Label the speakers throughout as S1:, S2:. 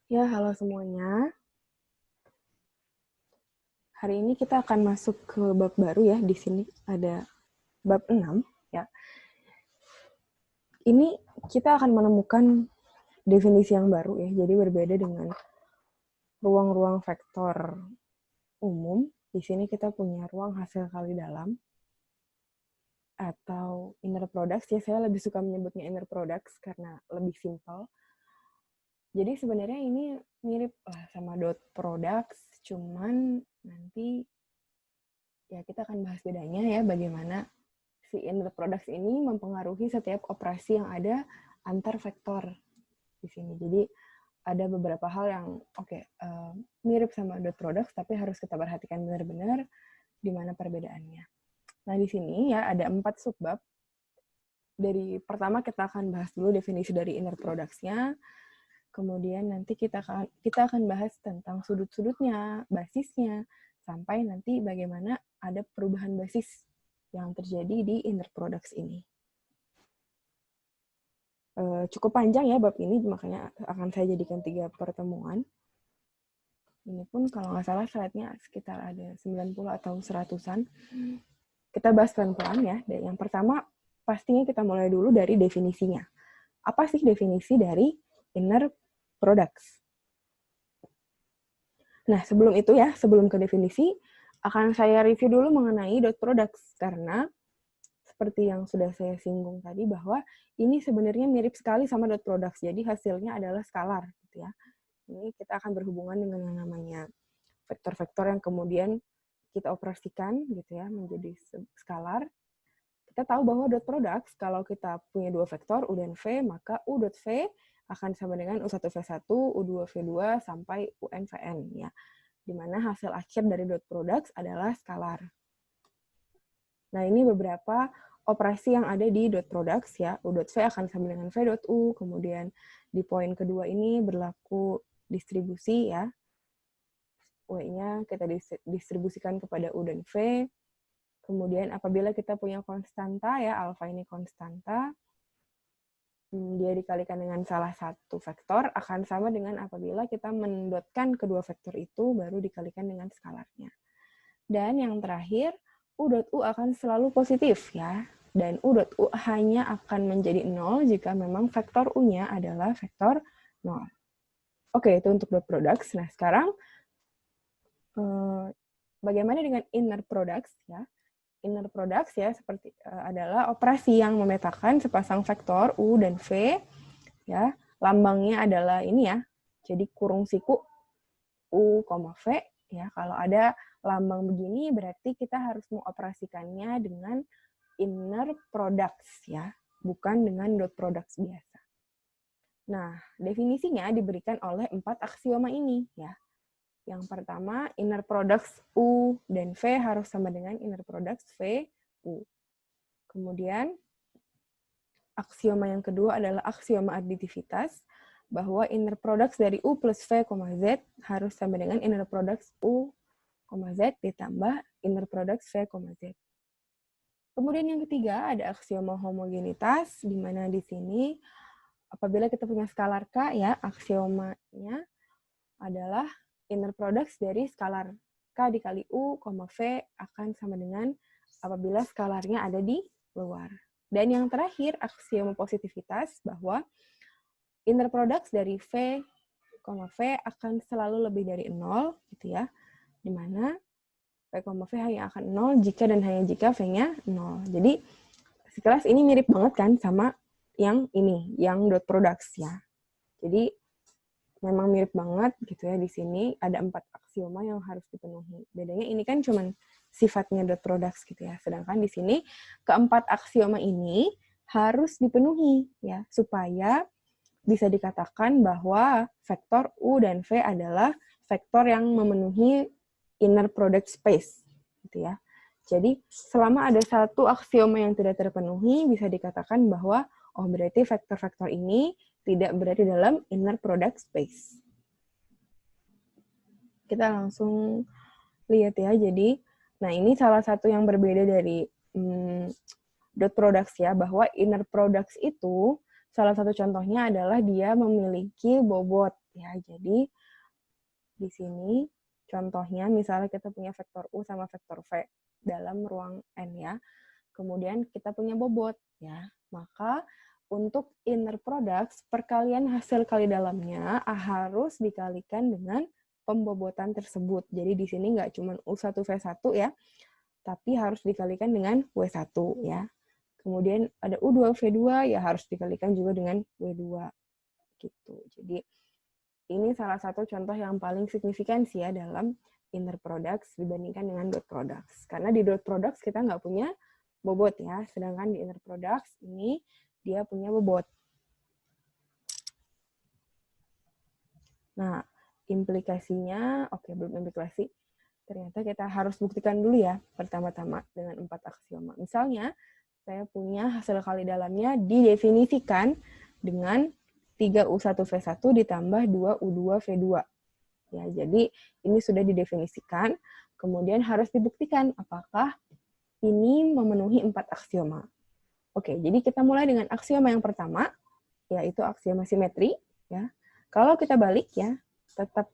S1: Ya, halo semuanya. Hari ini kita akan masuk ke bab baru ya. Di sini ada bab 6 ya. Ini kita akan menemukan definisi yang baru ya. Jadi berbeda dengan ruang-ruang vektor umum. Di sini kita punya ruang hasil kali dalam atau inner products ya. Saya lebih suka menyebutnya inner products karena lebih simpel. Jadi sebenarnya ini mirip lah sama dot products, cuman nanti ya kita akan bahas bedanya ya, bagaimana si inner products ini mempengaruhi setiap operasi yang ada antar vektor di sini. Jadi ada beberapa hal yang mirip sama dot products, tapi harus kita perhatikan benar-benar di mana perbedaannya. Nah, di sini ya ada 4 subbab. Dari pertama kita akan bahas dulu definisi dari inner products-nya. Kemudian nanti kita akan bahas tentang sudut-sudutnya, basisnya, sampai nanti bagaimana ada perubahan basis yang terjadi di inner products ini. Cukup panjang ya bab ini, makanya akan saya jadikan 3 pertemuan. Ini pun kalau nggak salah slide-nya sekitar ada 90 atau 100-an. Kita bahas pelan-pelan ya. Dan yang pertama, pastinya kita mulai dulu dari definisinya. Apa sih definisi dari inner products? Nah, sebelum itu ya, sebelum ke definisi, akan saya review dulu mengenai dot products, karena seperti yang sudah saya singgung tadi, bahwa ini sebenarnya mirip sekali sama dot products, jadi hasilnya adalah skalar, gitu ya. Ini kita akan berhubungan dengan yang namanya vektor-vektor yang kemudian kita operasikan, gitu ya, menjadi skalar. Kita tahu bahwa dot products, kalau kita punya dua vektor, U dan V, maka U dot V akan sama dengan U1V1, U2V2, sampai UNVN, ya. Di mana hasil akhir dari dot products adalah skalar. Nah, ini beberapa operasi yang ada di dot products ya. U dot V akan sama dengan V dot U, kemudian di poin kedua ini berlaku distribusi ya. W-nya kita distribusikan kepada U dan V. Kemudian apabila kita punya konstanta ya, alfa ini konstanta, dia dikalikan dengan salah satu vektor akan sama dengan apabila kita mendotkan kedua vektor itu baru dikalikan dengan skalarnya. Dan yang terakhir, U dot U akan selalu positif ya. Dan U dot U hanya akan menjadi 0 jika memang vektor U-nya adalah vektor 0. Oke, itu untuk dot products. Nah, sekarang bagaimana dengan inner products ya? Inner products ya seperti adalah operasi yang memetakan sepasang vektor U dan V ya. Lambangnya adalah ini ya. Jadi kurung siku U, V ya. Kalau ada lambang begini berarti kita harus mengoperasikannya dengan inner products ya, bukan dengan dot products biasa. Nah, definisinya diberikan oleh 4 aksioma ini ya. Yang pertama, inner products U dan V harus sama dengan inner products V, U. Kemudian, aksioma yang kedua adalah aksioma aditivitas, bahwa inner products dari U plus V, Z harus sama dengan inner products U, Z ditambah inner products V, Z. Kemudian yang ketiga ada aksioma homogenitas, di mana di sini apabila kita punya skalar K ya, aksiomanya adalah inner products dari skalar K dikali U, V akan sama dengan apabila skalarnya ada di luar. Dan yang terakhir, aksioma positivitas, bahwa inner products dari V, V akan selalu lebih dari 0, gitu ya, di mana V, V hanya akan 0 jika dan hanya jika V-nya 0. Jadi, sekilas ini mirip banget kan sama yang ini, yang dot products ya. Jadi, memang mirip banget gitu ya di sini ada 4 aksioma yang harus dipenuhi. Bedanya ini kan cuman sifatnya dot products gitu ya. Sedangkan di sini keempat aksioma ini harus dipenuhi ya supaya bisa dikatakan bahwa vektor U dan V adalah vektor yang memenuhi inner product space gitu ya. Jadi selama ada satu aksioma yang tidak terpenuhi bisa dikatakan bahwa oh berarti vektor-vektor ini tidak berada dalam inner product space. Kita langsung lihat ya. Jadi, nah ini salah satu yang berbeda dari dot products ya, bahwa inner products itu salah satu contohnya adalah dia memiliki bobot ya. Jadi di sini contohnya misalnya kita punya vektor U sama vektor V dalam ruang N ya. Kemudian kita punya bobot ya. Maka untuk inner products, perkalian hasil kali dalamnya harus dikalikan dengan pembobotan tersebut. Jadi di sini nggak cuma U1V1 ya, tapi harus dikalikan dengan W1 ya. Kemudian ada U2V2 ya harus dikalikan juga dengan W2 gitu. Jadi ini salah satu contoh yang paling signifikan sih ya dalam inner products dibandingkan dengan dot products. Karena di dot products kita nggak punya bobot ya, sedangkan di inner products ini dia punya bobot. Nah, implikasinya, oke belum implikasi, ternyata kita harus buktikan dulu ya pertama-tama dengan 4 aksioma. Misalnya, saya punya hasil kali dalamnya didefinisikan dengan 3U1V1 ditambah 2U2V2. Ya, jadi ini sudah didefinisikan, kemudian harus dibuktikan apakah ini memenuhi 4 aksioma. Oke, jadi kita mulai dengan aksioma yang pertama, yaitu aksioma simetri. Ya. Kalau kita balik ya, tetap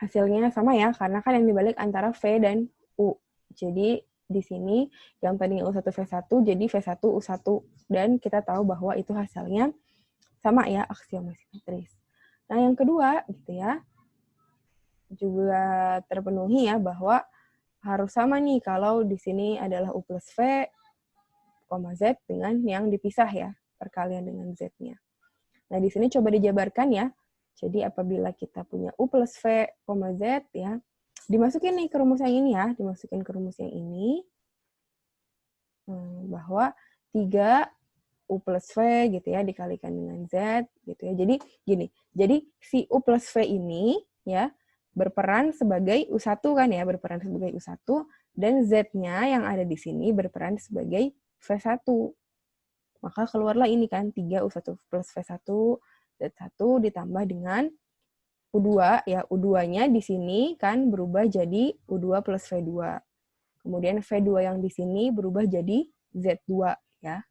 S1: hasilnya sama ya, karena kan yang dibalik antara V dan U. Jadi di sini yang tadinya U1V1 jadi V1 U1, dan kita tahu bahwa itu hasilnya sama ya, aksioma simetris. Nah, yang kedua gitu ya, juga terpenuhi ya bahwa harus sama nih kalau di sini adalah U plus V, Z dengan yang dipisah ya, perkalian dengan Z-nya. Nah, di sini coba dijabarkan ya. Jadi apabila kita punya U plus V, Z ya, dimasukin nih ke rumus yang ini ya, dimasukin ke rumus yang ini, bahwa 3 U plus V gitu ya, dikalikan dengan Z gitu ya. Jadi gini, jadi si U plus V ini ya, berperan sebagai U1 kan ya, berperan sebagai U1, dan Z-nya yang ada di sini berperan sebagai V1. Maka keluarlah ini kan, 3U1 plus V1, Z1 ditambah dengan U2, ya U2-nya di sini kan berubah jadi U2 plus V2. Kemudian V2 yang di sini berubah jadi Z2, ya.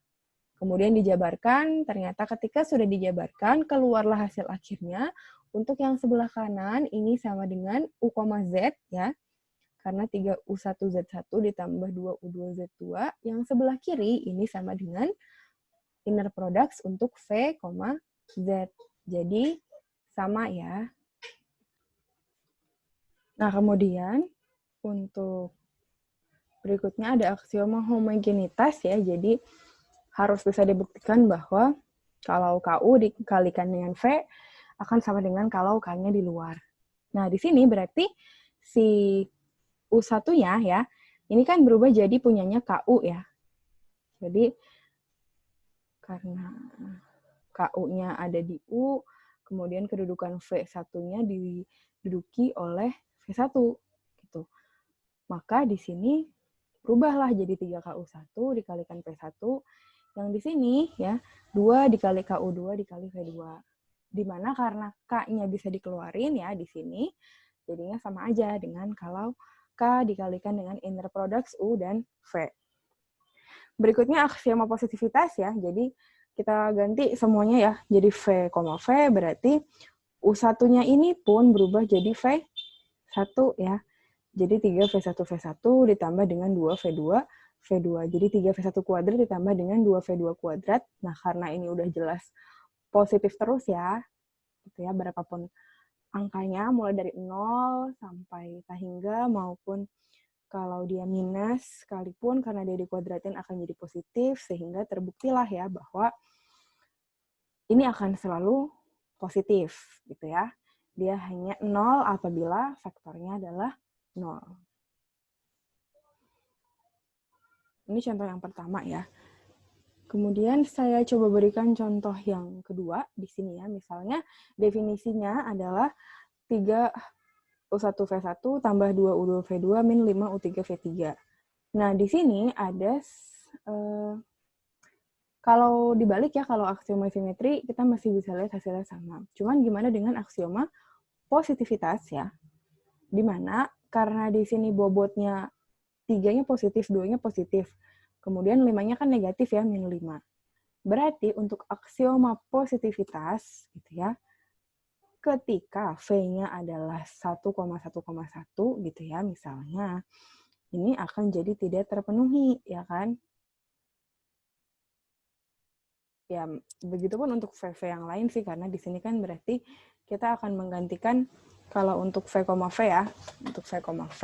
S1: Kemudian dijabarkan, ternyata ketika sudah dijabarkan, keluarlah hasil akhirnya. Untuk yang sebelah kanan, ini sama dengan U, Z, ya. Karena 3U1Z1 ditambah 2U2Z2. Yang sebelah kiri, ini sama dengan inner products untuk V, Z. Jadi, sama ya. Nah, kemudian untuk berikutnya ada aksioma homogenitas ya. Jadi, harus bisa dibuktikan bahwa kalau KU dikalikan dengan V akan sama dengan kalau K-nya di luar. Nah, di sini berarti si U1-nya ya, ini kan berubah jadi punyanya KU ya. Jadi, karena KU-nya ada di U, kemudian kedudukan V1-nya diduduki oleh V1 gitu. Maka di sini berubahlah jadi 3KU1 dikalikan V1, yang di sini ya 2 dikali KU2 dikali V2. Di mana karena K-nya bisa dikeluarin ya di sini, jadinya sama aja dengan kalau K dikalikan dengan inner products U dan V. Berikutnya aksioma positivitas ya. Jadi kita ganti semuanya ya. Jadi V, V berarti U1-nya ini pun berubah jadi V1 ya. Jadi 3V1V1 ditambah dengan 2V2V2. Jadi 3V1 kuadrat ditambah dengan 2V2 kuadrat. Nah, karena ini udah jelas positif terus ya. Gitu ya, berapapun angkanya, mulai dari 0 sampai tak hingga, maupun kalau dia minus sekalipun karena dia dikuadratin akan jadi positif, sehingga terbuktilah ya bahwa ini akan selalu positif gitu ya. Dia hanya 0 apabila vektornya adalah 0. Ini contoh yang pertama ya. Kemudian saya coba berikan contoh yang kedua di sini ya. Misalnya definisinya adalah 3U1V1 tambah 2U2V2 min 5U3V3. Nah, di sini ada kalau dibalik ya, kalau aksioma simetri kita masih bisa lihat hasilnya sama. Cuman gimana dengan aksioma positivitas ya? Dimana karena di sini bobotnya 3-nya positif, 2-nya positif. Kemudian 5-nya kan negatif ya, min 5. Berarti untuk aksioma positivitas, gitu ya, ketika V-nya adalah 1,1,1 gitu ya misalnya, ini akan jadi tidak terpenuhi, ya kan? Ya, begitupun untuk V yang lain sih, karena di sini kan berarti kita akan menggantikan, kalau untuk V, V ya, untuk V, V,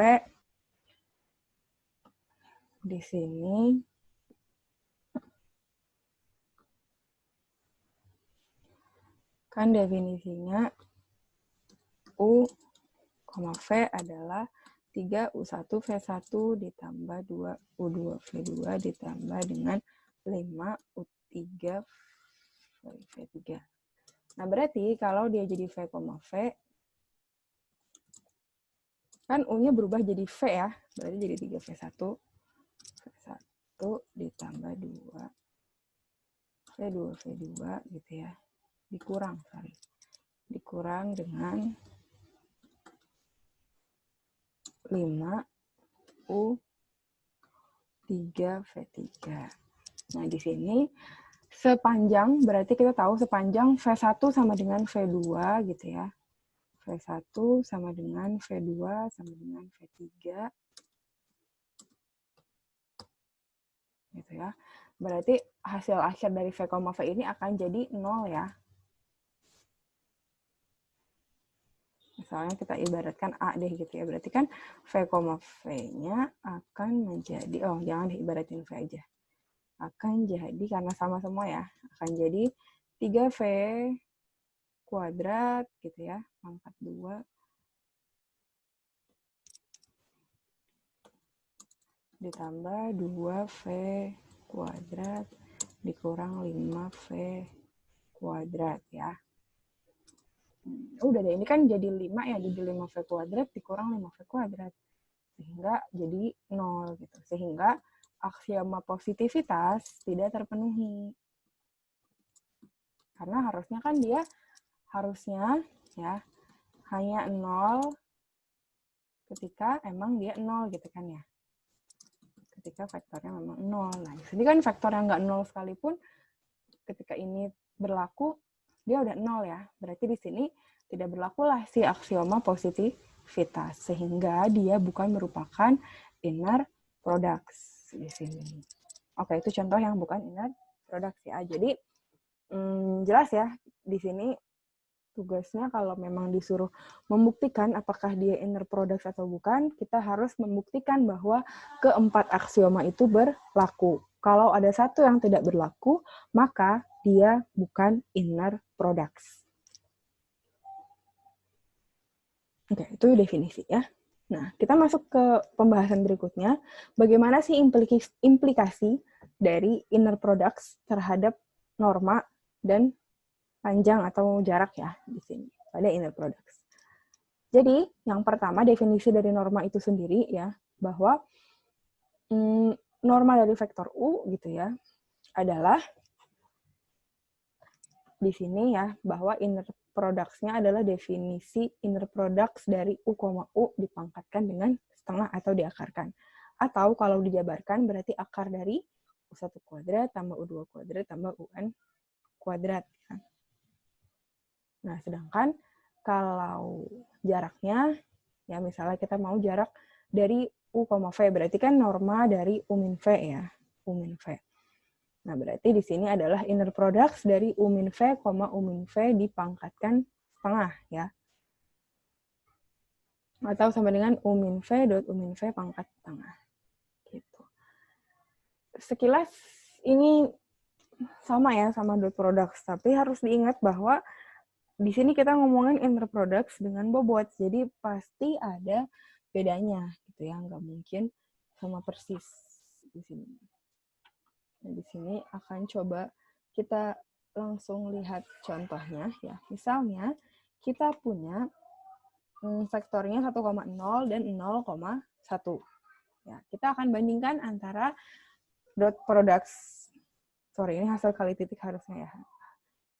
S1: di sini kan definisinya U, V adalah 3U1 V1 ditambah 2U2 V2 ditambah dengan 5U3 V3. Nah, berarti kalau dia jadi V, V, kan U-nya berubah jadi V ya, berarti jadi 3V1, V1 ditambah 2, V2, V2 gitu ya, dikurang dengan 5U3 V3. Nah, di sini sepanjang, berarti kita tahu sepanjang V1 sama dengan V2 gitu ya. V1 sama dengan V2 sama dengan V3 gitu ya. Berarti hasil akhir dari V, V ini akan jadi 0 ya. Misalnya kita ibaratkan A deh gitu ya. Berarti kan V, V-nya akan menjadi, oh jangan diibaratin V aja. Akan jadi, karena sama semua ya, akan jadi 3V kuadrat gitu ya, pangkat 2 ditambah 2V kuadrat dikurang 5V kuadrat ya. Udah deh, ini kan jadi 5 ya, jadi 5V kuadrat dikurang 5V kuadrat. Sehingga jadi 0 gitu. Sehingga aksioma positivitas tidak terpenuhi. Karena harusnya kan dia ya hanya 0 ketika emang dia 0 gitu kan ya. Ketika vektornya memang 0. Nah, di sini kan vektor yang nggak 0 sekalipun ketika ini berlaku, dia udah 0 ya. Berarti di sini tidak berlakulah si aksioma positivitas. Sehingga dia bukan merupakan inner products di sini. Oke, itu contoh yang bukan inner products ya. Jadi, jelas ya, di sini tugasnya kalau memang disuruh membuktikan apakah dia inner products atau bukan, kita harus membuktikan bahwa keempat aksioma itu berlaku. Kalau ada satu yang tidak berlaku, maka dia bukan inner products. Oke, itu definisi ya. Nah, kita masuk ke pembahasan berikutnya. Bagaimana sih implikasi dari inner products terhadap norma dan panjang atau jarak ya di sini pada inner products. Jadi, yang pertama definisi dari norma itu sendiri ya, bahwa norma dari vektor U gitu ya adalah di sini ya, bahwa inner products-nya adalah definisi inner products dari U, U dipangkatkan dengan setengah atau diakarkan. Atau kalau dijabarkan berarti akar dari U1 kuadrat tambah U2 kuadrat tambah UN kuadrat. Nah, sedangkan kalau jaraknya, ya misalnya kita mau jarak dari U, V, berarti kan norma dari U min V ya, U min V. Nah, berarti di sini adalah inner products dari U min V, U min V dipangkatkan setengah ya. Atau sama dengan U min V dot U min V pangkat setengah. Gitu. Sekilas ini sama ya, sama dot products, tapi harus diingat bahwa di sini kita ngomongin inner products dengan bobot, jadi pasti ada bedanya gitu ya, nggak mungkin sama persis di sini. Nah, di sini akan coba kita langsung lihat contohnya ya. Misalnya kita punya vektornya 1,0 dan 0,1. Ya, kita akan bandingkan antara dot products. Sorry, ini hasil kali titik harusnya ya.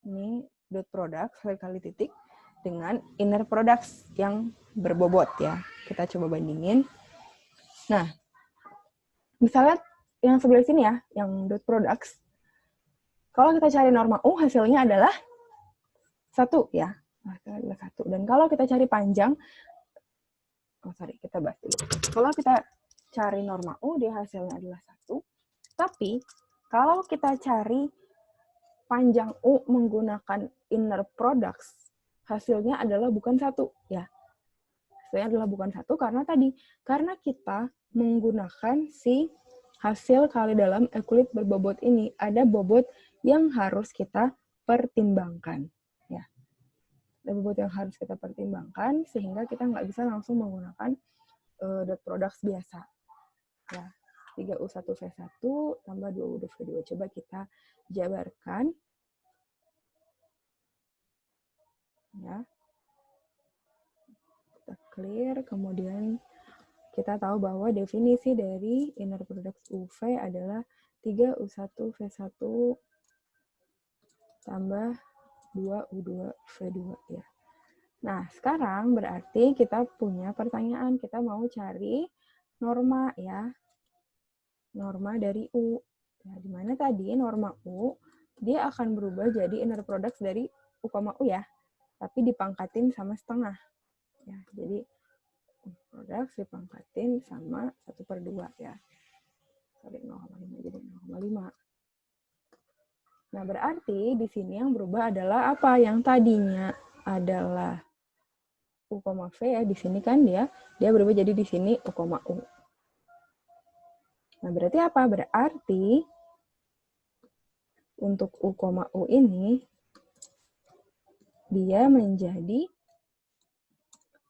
S1: Ini dot products kali titik dengan inner products yang berbobot ya. Kita coba bandingin. Nah, misalnya yang sebelah sini ya, yang dot products. Kalau kita cari norma U, hasilnya adalah 1 ya. hasilnya adalah 1. Dan kalau kita cari panjang, kita bahas dulu. Kalau kita cari norma U, dia hasilnya adalah 1. Tapi, kalau kita cari panjang U menggunakan inner products, hasilnya adalah bukan 1. Ya. Hasilnya adalah bukan 1 karena kita menggunakan si hasil kali dalam ekulit berbobot ini. Ada bobot yang harus kita pertimbangkan. Ya. Ada bobot yang harus kita pertimbangkan, sehingga kita nggak bisa langsung menggunakan dot products biasa. Ya. 3U1V1 tambah 2U2V2. Coba kita jabarkan. Ya. Kita clear, kemudian kita tahu bahwa definisi dari inner product UV adalah 3U1V1 tambah 2U2V2 ya. Nah, sekarang berarti kita punya pertanyaan, kita mau cari norma ya. Norma dari U. Nah, di mana tadi norma U dia akan berubah jadi inner product dari U, U ya. Tapi dipangkatin sama setengah. Ya, jadi produk dipangkatin sama 1/2 ya. Sorry, 0,5 jadi 0,5. Nah, berarti di sini yang berubah adalah apa? Yang tadinya adalah U, V ya, di sini kan dia berubah jadi di sini U, U. Nah, berarti apa? Berarti untuk U, U ini dia menjadi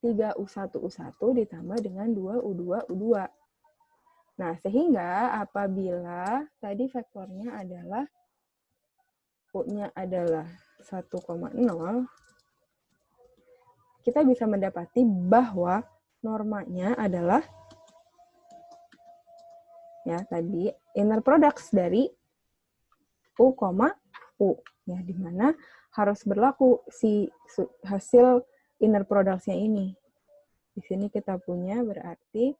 S1: 3U1U1 ditambah dengan 2U2U2. Nah, sehingga apabila tadi vektornya adalah U-nya adalah 1,0, kita bisa mendapati bahwa normanya adalah ya tadi inner products dari U, U ya, di mana harus berlaku si hasil inner products-nya ini. Di sini kita punya berarti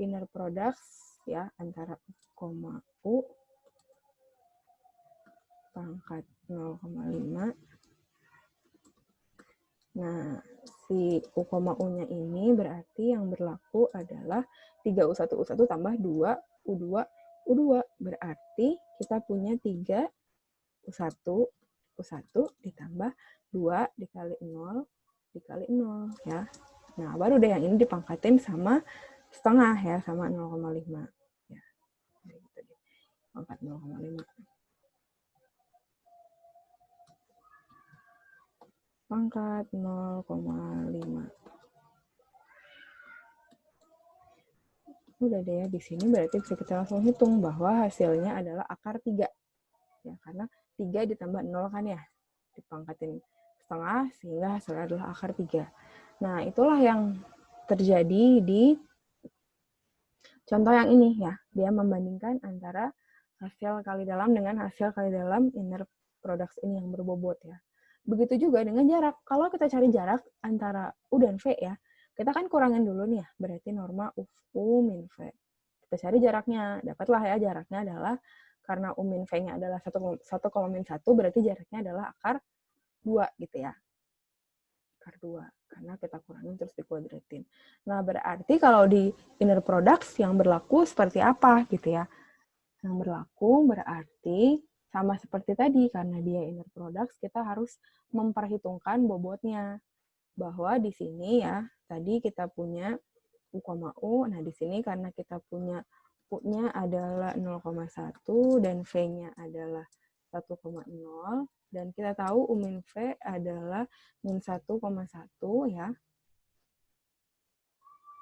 S1: inner products ya antara U, U pangkat 0,5. Nah, si U, U-nya ini berarti yang berlaku adalah 3U1U1 tambah 2U2U2. Berarti kita punya 3U1U1 ditambah 2 dikali 0 dikali 0 ya. Nah, baru deh yang ini dipangkatin sama setengah ya, sama 0,5 ya. Pangkat 0,5. Pangkat 0,5. Udah deh ya, di sini berarti bisa kita langsung hitung bahwa hasilnya adalah akar 3. Ya, karena 3 ditambah 0 kan ya, dipangkatin setengah sehingga hasilnya adalah akar 3. Nah, itulah yang terjadi di contoh yang ini ya. Dia membandingkan antara hasil kali dalam dengan hasil kali dalam inner products ini yang berbobot ya. Begitu juga dengan jarak. Kalau kita cari jarak antara U dan V ya, kita kan kurangin dulu nih ya, berarti norma U min V. Kita cari jaraknya, dapatlah ya jaraknya adalah, karena U min V-nya adalah 1,1, berarti jaraknya adalah akar 2 gitu ya. Akar 2, karena kita kurangin terus dikuadratin. Nah, berarti kalau di inner products yang berlaku seperti apa gitu ya. Yang berlaku berarti sama seperti tadi, karena dia inner products, kita harus memperhitungkan bobotnya. Bahwa di sini ya, tadi kita punya U, U. Nah, di sini karena kita punya U-nya adalah 0,1 dan V-nya adalah 1,0. Dan kita tahu U min V adalah min 1,1 ya.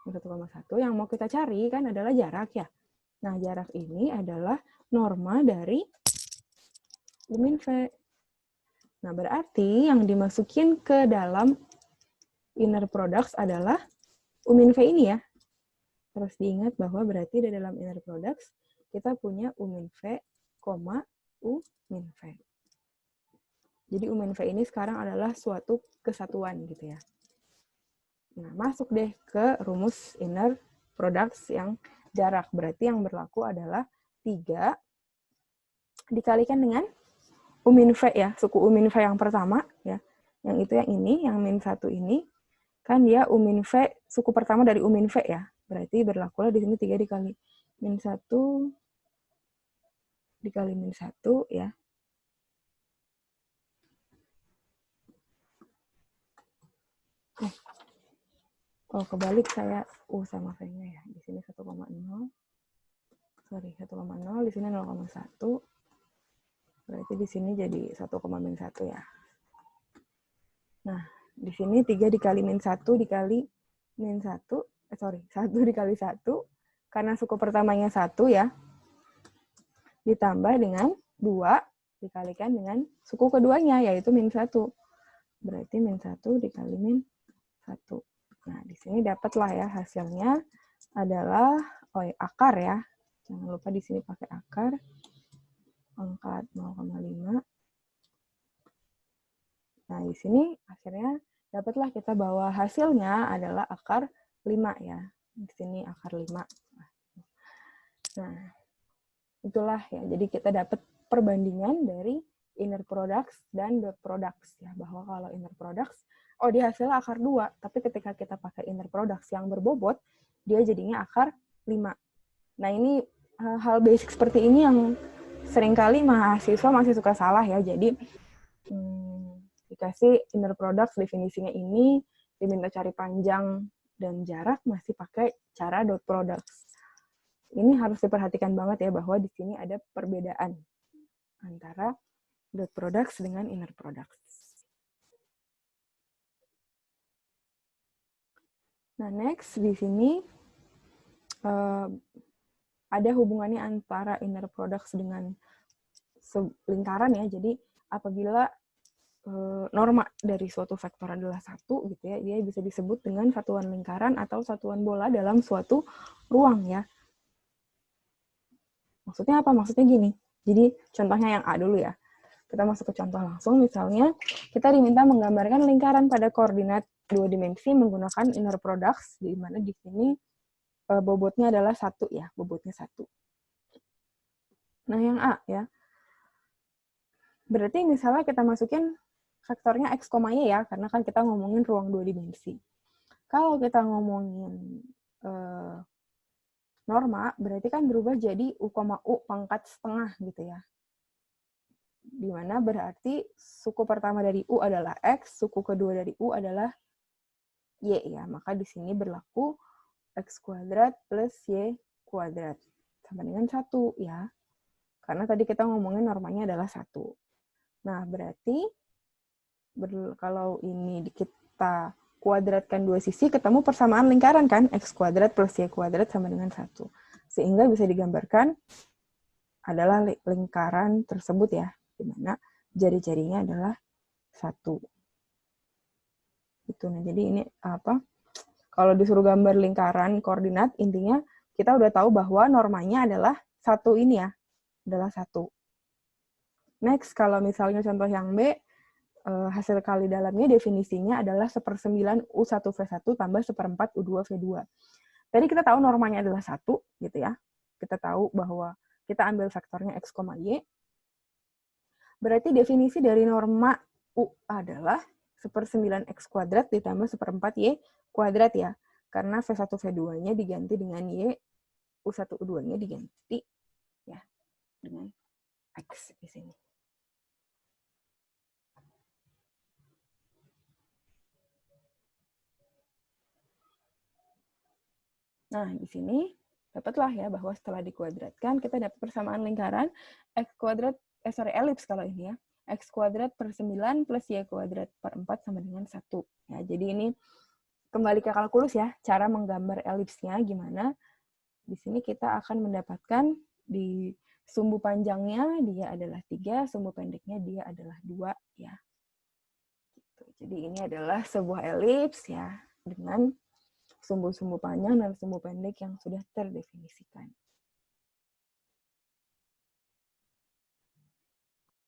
S1: Min 1,1. Yang mau kita cari kan adalah jarak ya. Nah, jarak ini adalah norma dari U min V. Nah, berarti yang dimasukin ke dalam inner products adalah U min V ini ya. Terus diingat bahwa berarti di dalam inner products kita punya U min V, U min V. Jadi U min V ini sekarang adalah suatu kesatuan gitu ya. Nah, masuk deh ke rumus inner products yang jarak. Berarti yang berlaku adalah 3 dikalikan dengan U min V ya, suku U min V yang pertama ya. Yang itu yang ini, yang min 1 ini, kan dia U min V, suku pertama dari U min V ya. Berarti berlakulah di sini 3 dikali min 1 dikali min 1 ya. Oh, kebalik saya U sama V-nya ya. Di sini 1,0. Sorry, 1,0. Di sini 0,1. Berarti di sini jadi 1, min 1 ya. Nah, di sini 3 dikali min 1 dikali min 1. 1 dikali 1. Karena suku pertamanya 1 ya. Ditambah dengan 2 dikalikan dengan suku keduanya, yaitu min 1. Berarti min 1 dikali min 1. Nah, di sini dapatlah ya hasilnya adalah akar ya. Jangan lupa di sini pakai akar. Pangkat 0,5. Nah, di sini akhirnya dapatlah kita bahwa hasilnya adalah akar 5 ya. Di sini akar 5. Nah, itulah ya. Jadi kita dapat perbandingan dari inner products dan dot products ya. Bahwa kalau inner products, dia hasilnya akar 2. Tapi ketika kita pakai inner products yang berbobot, dia jadinya akar 5. Nah, ini hal basic seperti ini yang seringkali mahasiswa masih suka salah ya. Jadi, dikasih inner products, definisinya ini, diminta cari panjang dan jarak, masih pakai cara dot products. Ini harus diperhatikan banget ya, bahwa di sini ada perbedaan antara dot products dengan inner products. Nah, next di sini ada hubungannya antara inner products dengan lingkaran ya. Jadi apabila norma dari suatu vektor adalah 1 gitu ya, dia bisa disebut dengan satuan lingkaran atau satuan bola dalam suatu ruang ya. Maksudnya apa? Maksudnya gini. Jadi contohnya yang A dulu ya. Kita masuk ke contoh langsung. Misalnya kita diminta menggambarkan lingkaran pada koordinat 2 dimensi menggunakan inner products, di mana di sini bobotnya adalah 1 ya, bobotnya 1. Nah, yang A ya. Berarti misalnya kita masukin vektornya x, y ya, karena kan kita ngomongin ruang 2 dimensi. Kalau kita ngomongin norma, berarti kan berubah jadi u, pangkat setengah gitu ya. Dimana berarti suku pertama dari u adalah x, suku kedua dari u adalah y ya. Maka di sini berlaku x kuadrat plus y kuadrat sama dengan 1 ya. Karena tadi kita ngomongin normanya adalah 1. Nah, berarti kalau ini kita kuadratkan dua sisi, ketemu persamaan lingkaran kan? X kuadrat plus Y kuadrat sama dengan 1. Sehingga bisa digambarkan adalah lingkaran tersebut ya, di mana jari-jarinya adalah 1. Gitu. Nah, jadi ini apa? Kalau disuruh gambar lingkaran koordinat, intinya kita udah tahu bahwa normanya adalah 1 ini ya, adalah 1. Next, kalau misalnya contoh yang B, hasil kali dalamnya definisinya adalah 1/9 U1V1 tambah 1/4 U2V2. Tadi kita tahu normanya adalah 1, gitu ya. Kita tahu bahwa kita ambil vektornya X, Y. Berarti definisi dari norma U adalah 1/9X kuadrat ditambah 1/4 Y kuadrat ya. Karena V1, V2-nya diganti dengan Y, U1, U2-nya diganti ya dengan X di sini. Nah, di sini dapatlah ya bahwa setelah dikuadratkan, kita dapat persamaan lingkaran X kuadrat, elips kalau ini ya. X kuadrat per 9 plus Y kuadrat per 4 sama dengan 1. Ya, jadi ini kembali ke kalkulus ya, cara menggambar elipsnya gimana. Di sini kita akan mendapatkan di sumbu panjangnya dia adalah 3, sumbu pendeknya dia adalah 2 ya. Jadi ini adalah sebuah elips ya, dengan sumbu-sumbu panjang dan sumbu pendek yang sudah terdefinisikan.